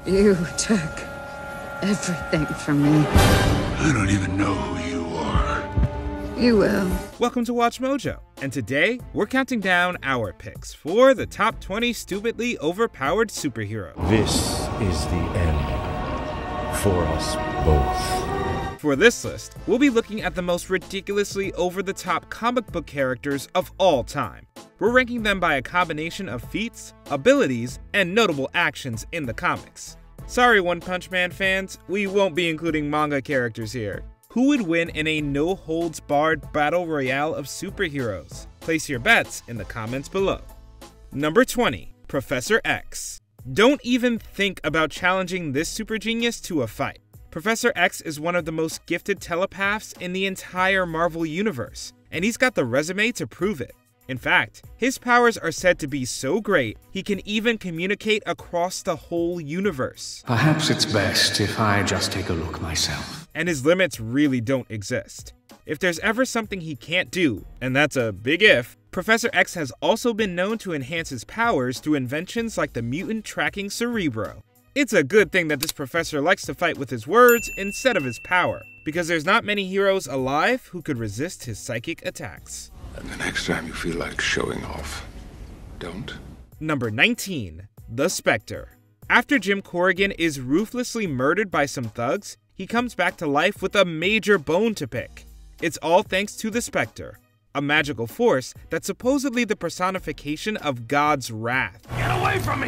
You took everything from me. I don't even know who you are. You will. Welcome to Watch Mojo, and today we're counting down our picks for the top 20 stupidly overpowered superheroes. This is the end for us both. For this list, we'll be looking at the most ridiculously over-the-top comic book characters of all time. We're ranking them by a combination of feats, abilities, and notable actions in the comics. Sorry, One Punch Man fans, we won't be including manga characters here. Who would win in a no-holds-barred battle royale of superheroes? Place your bets in the comments below. Number 20, Professor X. Don't even think about challenging this super genius to a fight. Professor X is one of the most gifted telepaths in the entire Marvel universe, and he's got the resume to prove it. In fact, his powers are said to be so great, he can even communicate across the whole universe. Perhaps it's best if I just take a look myself. And his limits really don't exist. If there's ever something he can't do, and that's a big if, Professor X has also been known to enhance his powers through inventions like the mutant tracking cerebro. It's a good thing that this professor likes to fight with his words instead of his power, because there's not many heroes alive who could resist his psychic attacks. And the next time you feel like showing off, don't. Number 19, The Spectre. After Jim Corrigan is ruthlessly murdered by some thugs, he comes back to life with a major bone to pick. It's all thanks to the Spectre, a magical force that's supposedly the personification of God's wrath. Get away from me!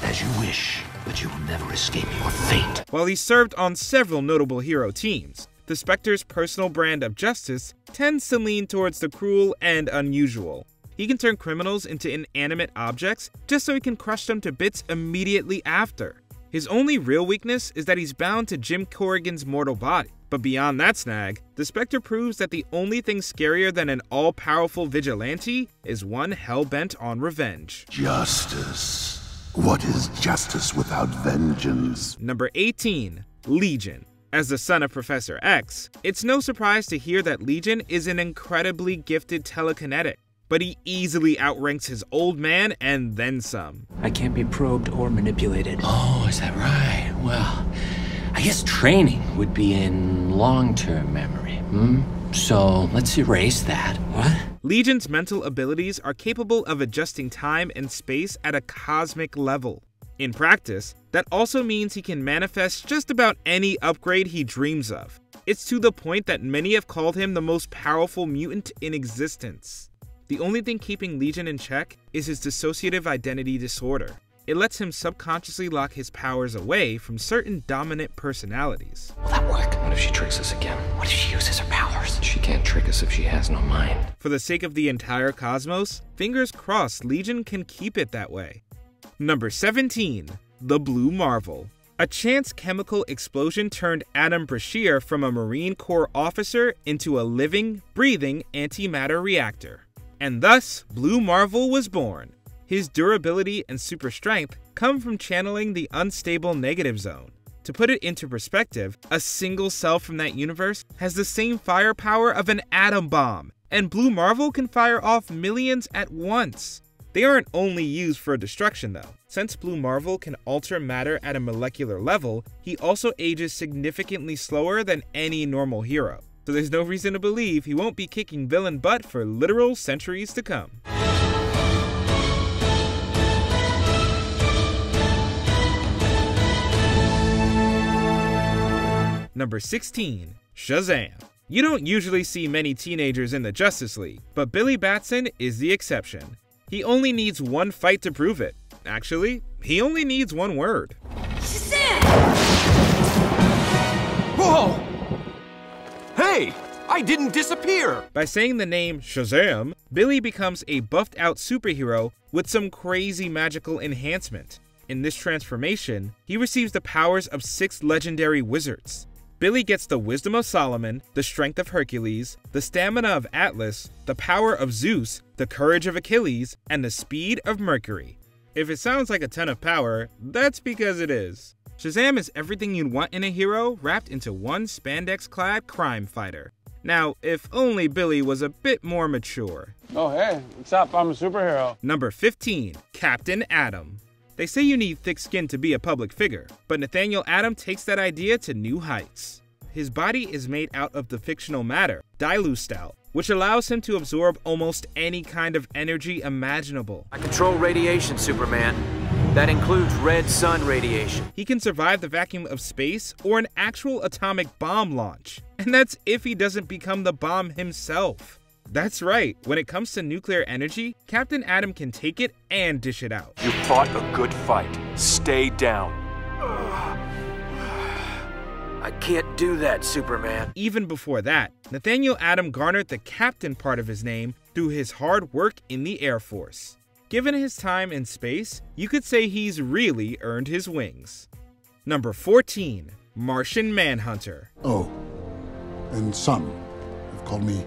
As you wish, but you will never escape your fate. While he served on several notable hero teams, the Spectre's personal brand of justice tends to lean towards the cruel and unusual. He can turn criminals into inanimate objects just so he can crush them to bits immediately after. His only real weakness is that he's bound to Jim Corrigan's mortal body. But beyond that snag, the Spectre proves that the only thing scarier than an all-powerful vigilante is one hell-bent on revenge. Justice. What is justice without vengeance? Number 18, Legion. As the son of Professor X, it's no surprise to hear that Legion is an incredibly gifted telekinetic, but he easily outranks his old man and then some. I can't be probed or manipulated. Oh, is that right? Well, I guess training would be in long-term memory, So let's erase that. What? Legion's mental abilities are capable of adjusting time and space at a cosmic level. In practice, that also means he can manifest just about any upgrade he dreams of. It's to the point that many have called him the most powerful mutant in existence. The only thing keeping Legion in check is his dissociative identity disorder. It lets him subconsciously lock his powers away from certain dominant personalities. Will that work? What if she tricks us again? What if she uses her powers? She can't trick us if she has no mind. For the sake of the entire cosmos, fingers crossed Legion can keep it that way. Number 17, the Blue Marvel. A chance chemical explosion turned Adam Brashear from a Marine Corps officer into a living, breathing antimatter reactor. And thus, Blue Marvel was born. His durability and super strength come from channeling the unstable negative zone. To put it into perspective, a single cell from that universe has the same firepower of an atom bomb, and Blue Marvel can fire off millions at once. They aren't only used for destruction though. Since Blue Marvel can alter matter at a molecular level, he also ages significantly slower than any normal hero. So there's no reason to believe he won't be kicking villain butt for literal centuries to come. Number 16, Shazam. You don't usually see many teenagers in the Justice League, but Billy Batson is the exception. He only needs one fight to prove it. Actually, he only needs one word. Shazam! Whoa! Hey! I didn't disappear! By saying the name Shazam, Billy becomes a buffed out superhero with some crazy magical enhancement. In this transformation, he receives the powers of 6 legendary wizards. Billy gets the wisdom of Solomon, the strength of Hercules, the stamina of Atlas, the power of Zeus, the courage of Achilles, and the speed of Mercury. If it sounds like a ton of power, that's because it is. Shazam is everything you'd want in a hero wrapped into one spandex-clad crime fighter. Now, if only Billy was a bit more mature. Oh hey, what's up? I'm a superhero. Number 15, Captain Atom. They say you need thick skin to be a public figure, but Nathaniel Adam takes that idea to new heights. His body is made out of the fictional matter, Dilustyle, which allows him to absorb almost any kind of energy imaginable. I control radiation, Superman. That includes red sun radiation. He can survive the vacuum of space or an actual atomic bomb launch. And that's if he doesn't become the bomb himself. That's right, when it comes to nuclear energy, Captain Atom can take it and dish it out. You fought a good fight. Stay down. I can't do that, Superman. Even before that, Nathaniel Adam garnered the captain part of his name through his hard work in the Air Force. Given his time in space, you could say he's really earned his wings. Number 14, Martian Manhunter. Oh, and some have called me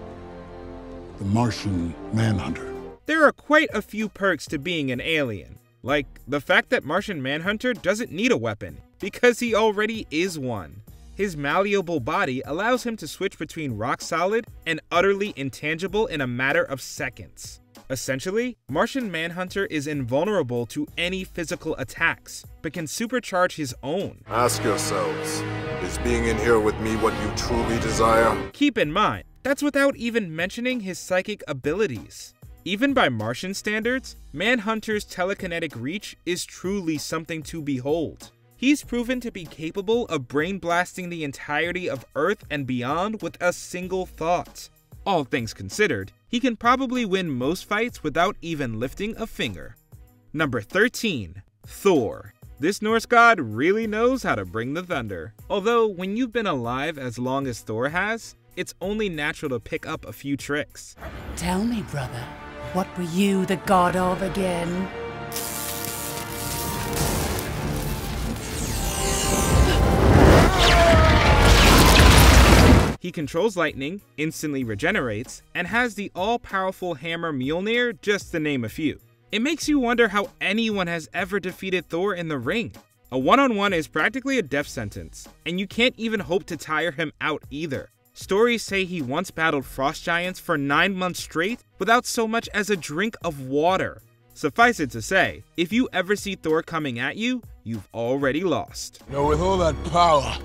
the Martian Manhunter. There are quite a few perks to being an alien, like the fact that Martian Manhunter doesn't need a weapon, because he already is one. His malleable body allows him to switch between rock solid and utterly intangible in a matter of seconds. Essentially, Martian Manhunter is invulnerable to any physical attacks, but can supercharge his own. Ask yourselves, is being in here with me what you truly desire? Keep in mind, that's without even mentioning his psychic abilities. Even by Martian standards, Manhunter's telekinetic reach is truly something to behold. He's proven to be capable of brain blasting the entirety of Earth and beyond with a single thought. All things considered, he can probably win most fights without even lifting a finger. Number 13, Thor. This Norse god really knows how to bring the thunder. Although, when you've been alive as long as Thor has, it's only natural to pick up a few tricks. Tell me, brother, what were you the god of again? He controls lightning, instantly regenerates, and has the all-powerful hammer Mjolnir, just to name a few. It makes you wonder how anyone has ever defeated Thor in the ring. A one-on-one is practically a death sentence, and you can't even hope to tire him out either. Stories say he once battled frost giants for 9 months straight without so much as a drink of water. Suffice it to say, if you ever see Thor coming at you, you've already lost. With all that power,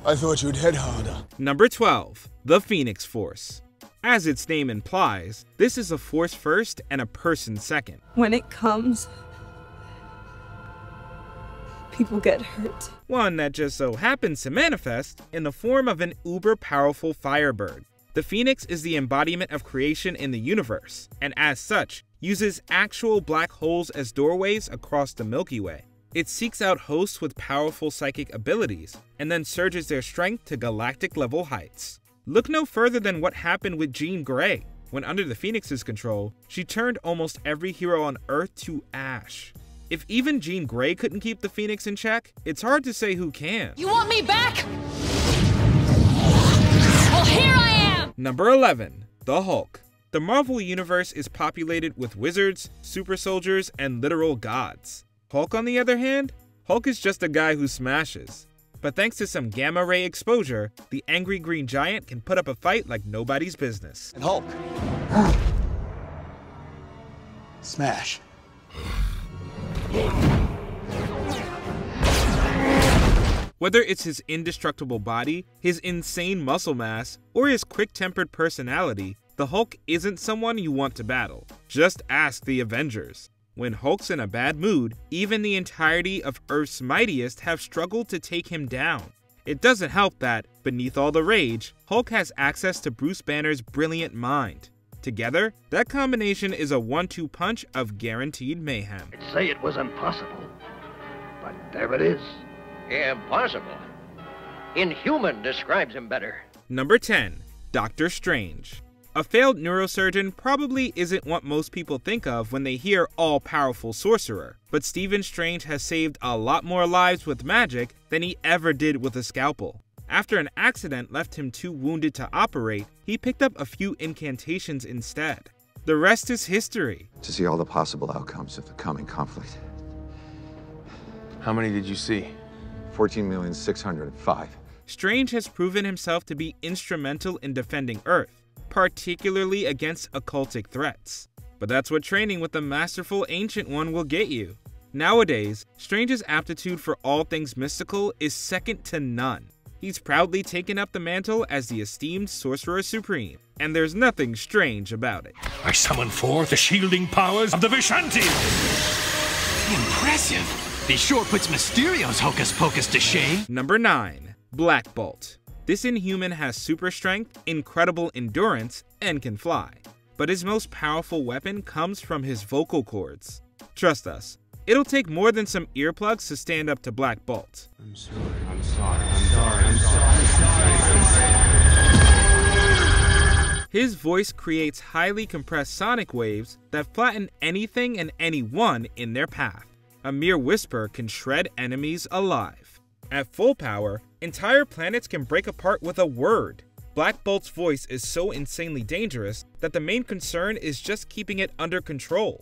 I thought you'd head harder. Number 12, the Phoenix Force. As its name implies, this is a force first and a person second. When it comes, people get hurt. One that just so happens to manifest in the form of an uber-powerful firebird. The Phoenix is the embodiment of creation in the universe, and as such, uses actual black holes as doorways across the Milky Way. It seeks out hosts with powerful psychic abilities, and then surges their strength to galactic-level heights. Look no further than what happened with Jean Grey. When under the Phoenix's control, she turned almost every hero on Earth to ash. If even Jean Grey couldn't keep the Phoenix in check, it's hard to say who can. You want me back? Well, here I am! Number 11, the Hulk. The Marvel Universe is populated with wizards, super soldiers, and literal gods. Hulk, on the other hand? Hulk is just a guy who smashes. But thanks to some gamma ray exposure, the angry green giant can put up a fight like nobody's business. And Hulk. Smash. Whether it's his indestructible body, his insane muscle mass, or his quick-tempered personality, the Hulk isn't someone you want to battle. Just ask the Avengers. When Hulk's in a bad mood, even the entirety of Earth's mightiest have struggled to take him down. It doesn't help that, beneath all the rage, Hulk has access to Bruce Banner's brilliant mind. Together, that combination is a 1-2 punch of guaranteed mayhem. I'd say it was impossible, but there it is. Impossible. Inhuman describes him better. Number 10, Doctor Strange. A failed neurosurgeon probably isn't what most people think of when they hear all-powerful sorcerer, but Stephen Strange has saved a lot more lives with magic than he ever did with a scalpel. After an accident left him too wounded to operate, he picked up a few incantations instead. The rest is history. To see all the possible outcomes of the coming conflict. How many did you see? 14,605,000. Strange has proven himself to be instrumental in defending Earth, particularly against occultic threats. But that's what training with the masterful Ancient One will get you. Nowadays, Strange's aptitude for all things mystical is second to none. He's proudly taken up the mantle as the esteemed Sorcerer Supreme, and there's nothing strange about it. I summon forth the shielding powers of the Vishanti! Impressive! This sure puts Mysterio's hocus pocus to shame. Number 9. Black Bolt. This Inhuman has super strength, incredible endurance, and can fly. But his most powerful weapon comes from his vocal cords. Trust us, it'll take more than some earplugs to stand up to Black Bolt. I'm sorry. His voice creates highly compressed sonic waves that flatten anything and anyone in their path. A mere whisper can shred enemies alive. At full power, entire planets can break apart with a word. Black Bolt's voice is so insanely dangerous that the main concern is just keeping it under control.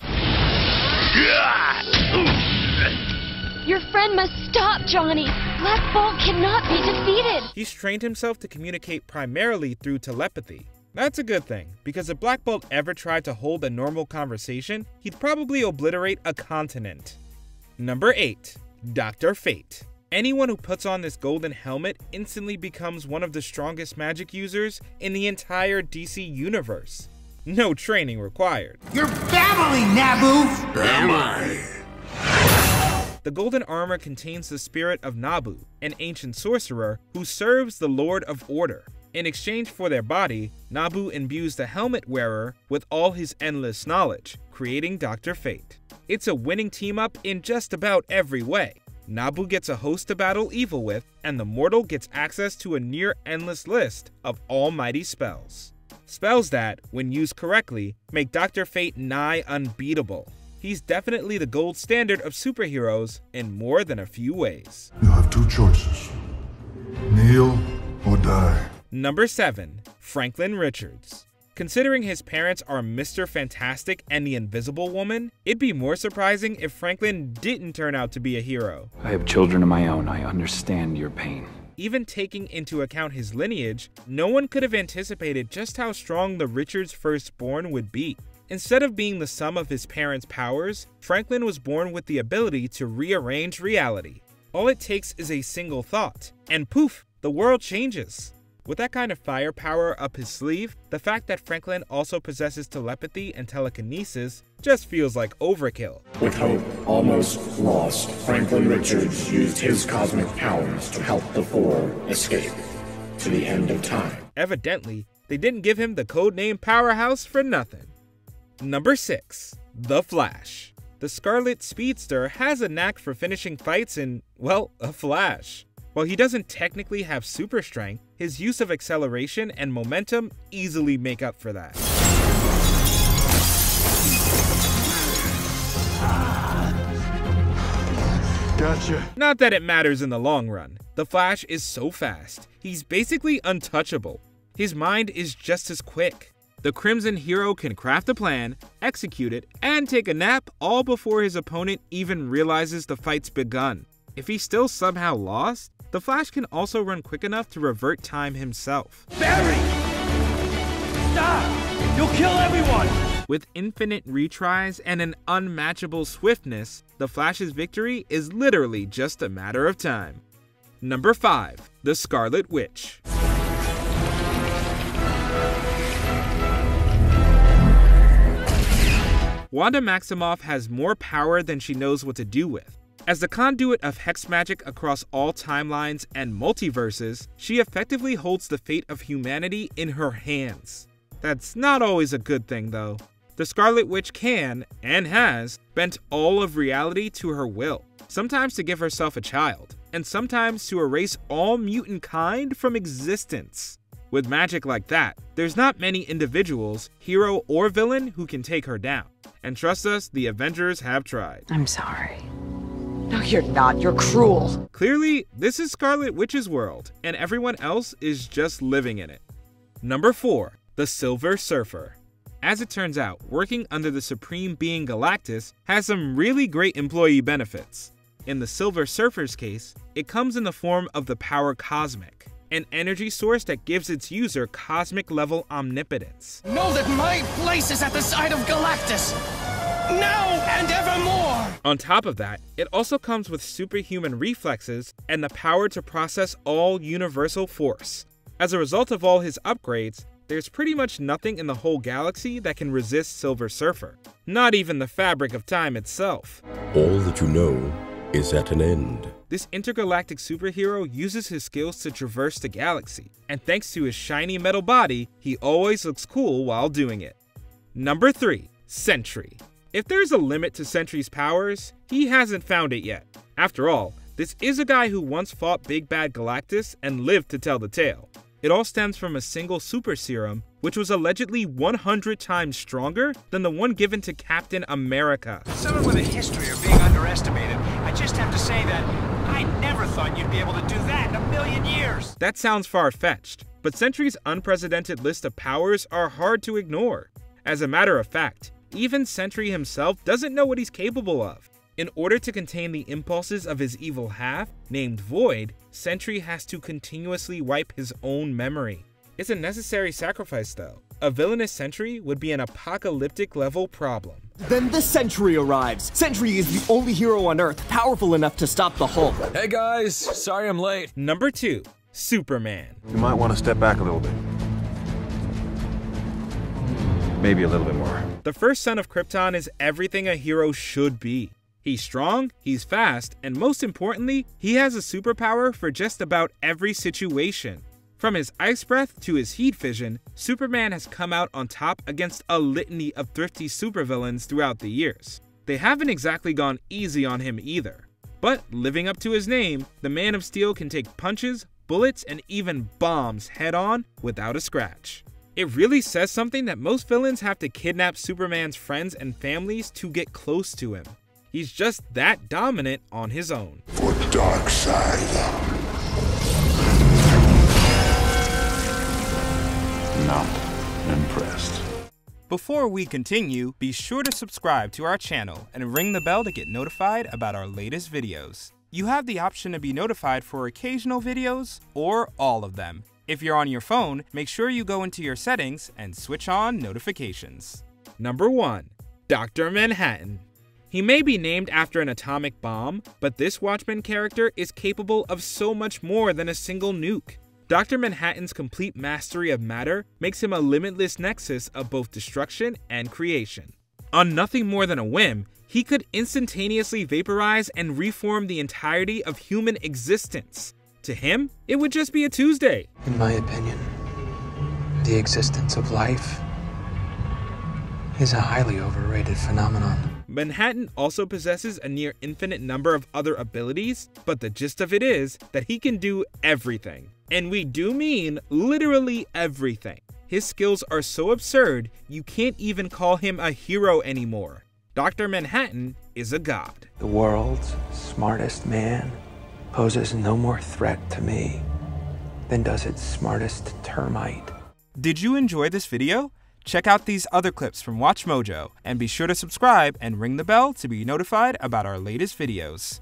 Your friend must stop, Johnny. Black Bolt cannot be defeated. He's trained himself to communicate primarily through telepathy. That's a good thing, because if Black Bolt ever tried to hold a normal conversation, he'd probably obliterate a continent. Number 8. Dr. Fate. Anyone who puts on this golden helmet instantly becomes one of the strongest magic users in the entire DC universe. No training required. You're babbling, Nabu! Am I? The golden armor contains the spirit of Nabu, an ancient sorcerer who serves the Lord of Order. In exchange for their body, Nabu imbues the helmet wearer with all his endless knowledge, creating Dr. Fate. It's a winning team-up in just about every way. Nabu gets a host to battle evil with, and the mortal gets access to a near-endless list of almighty spells. Spells that, when used correctly, make Dr. Fate nigh unbeatable. He's definitely the gold standard of superheroes in more than a few ways. You have two choices. Kneel or die. Number 7. Franklin Richards. Considering his parents are Mr. Fantastic and the Invisible Woman, it'd be more surprising if Franklin didn't turn out to be a hero. I have children of my own. I understand your pain. Even taking into account his lineage, no one could have anticipated just how strong the Richards firstborn would be. Instead of being the sum of his parents' powers, Franklin was born with the ability to rearrange reality. All it takes is a single thought, and poof, the world changes. With that kind of firepower up his sleeve, the fact that Franklin also possesses telepathy and telekinesis just feels like overkill. With hope almost lost, Franklin Richards used his cosmic powers to help the Four escape to the end of time. Evidently, they didn't give him the codename Powerhouse for nothing. Number 6. The Flash. The Scarlet Speedster has a knack for finishing fights in, well, a flash. While he doesn't technically have super strength, his use of acceleration and momentum easily make up for that. Gotcha. Not that it matters in the long run. The Flash is so fast, he's basically untouchable. His mind is just as quick. The Crimson Hero can craft a plan, execute it, and take a nap all before his opponent even realizes the fight's begun. If he's still somehow lost, the Flash can also run quick enough to revert time himself. Barry! Stop! You'll kill everyone! With infinite retries and an unmatchable swiftness, the Flash's victory is literally just a matter of time. Number 5. The Scarlet Witch. Wanda Maximoff has more power than she knows what to do with. As the conduit of hex magic across all timelines and multiverses, she effectively holds the fate of humanity in her hands. That's not always a good thing, though. The Scarlet Witch can, and has, bent all of reality to her will, sometimes to give herself a child, and sometimes to erase all mutant kind from existence. With magic like that, there's not many individuals, hero or villain, who can take her down. And trust us, the Avengers have tried. I'm sorry. No, you're not. You're cruel. Clearly, this is Scarlet Witch's world, and everyone else is just living in it. Number 4. The Silver Surfer. As it turns out, working under the Supreme Being Galactus has some really great employee benefits. In the Silver Surfer's case, it comes in the form of the power Cosmic, an energy source that gives its user cosmic-level omnipotence. Know that my place is at the side of Galactus, now and evermore! On top of that, it also comes with superhuman reflexes and the power to process all universal force. As a result of all his upgrades, there's pretty much nothing in the whole galaxy that can resist Silver Surfer. Not even the fabric of time itself. All that you know is at an end. This intergalactic superhero uses his skills to traverse the galaxy, and thanks to his shiny metal body, he always looks cool while doing it. Number 3. Sentry. If there's a limit to Sentry's powers, he hasn't found it yet. After all, this is a guy who once fought Big Bad Galactus and lived to tell the tale. It all stems from a single super serum, which was allegedly 100 times stronger than the one given to Captain America. Someone with a history of being underestimated, I just have to say that I never thought you'd be able to do that in a million years. That sounds far-fetched, but Sentry's unprecedented list of powers are hard to ignore. As a matter of fact, even Sentry himself doesn't know what he's capable of. In order to contain the impulses of his evil half, named Void, Sentry has to continuously wipe his own memory. It's a necessary sacrifice though. A villainous Sentry would be an apocalyptic level problem. Then the Sentry arrives. Sentry is the only hero on Earth powerful enough to stop the Hulk. Hey guys, sorry I'm late. Number 2. Superman. You might want to step back a little bit. Maybe a little bit more. The first son of Krypton is everything a hero should be. He's strong, he's fast, and most importantly, he has a superpower for just about every situation. From his ice breath to his heat vision, Superman has come out on top against a litany of thrifty supervillains throughout the years. They haven't exactly gone easy on him either. But living up to his name, the Man of Steel can take punches, bullets, and even bombs head-on without a scratch. It really says something that most villains have to kidnap Superman's friends and families to get close to him. He's just that dominant on his own. For Darkseid. Not impressed. Before we continue, be sure to subscribe to our channel and ring the bell to get notified about our latest videos. You have the option to be notified for occasional videos or all of them. If you're on your phone, make sure you go into your settings and switch on notifications. Number 1. Dr. Manhattan. He may be named after an atomic bomb, but this Watchmen character is capable of so much more than a single nuke. Dr. Manhattan's complete mastery of matter makes him a limitless nexus of both destruction and creation. On nothing more than a whim, he could instantaneously vaporize and reform the entirety of human existence. To him, it would just be a Tuesday. In my opinion, the existence of life is a highly overrated phenomenon. Manhattan also possesses a near infinite number of other abilities, but the gist of it is that he can do everything. And we do mean literally everything. His skills are so absurd, you can't even call him a hero anymore. Dr. Manhattan is a god. The world's smartest man poses no more threat to me than does its smartest termite. Did you enjoy this video? Check out these other clips from WatchMojo and be sure to subscribe and ring the bell to be notified about our latest videos.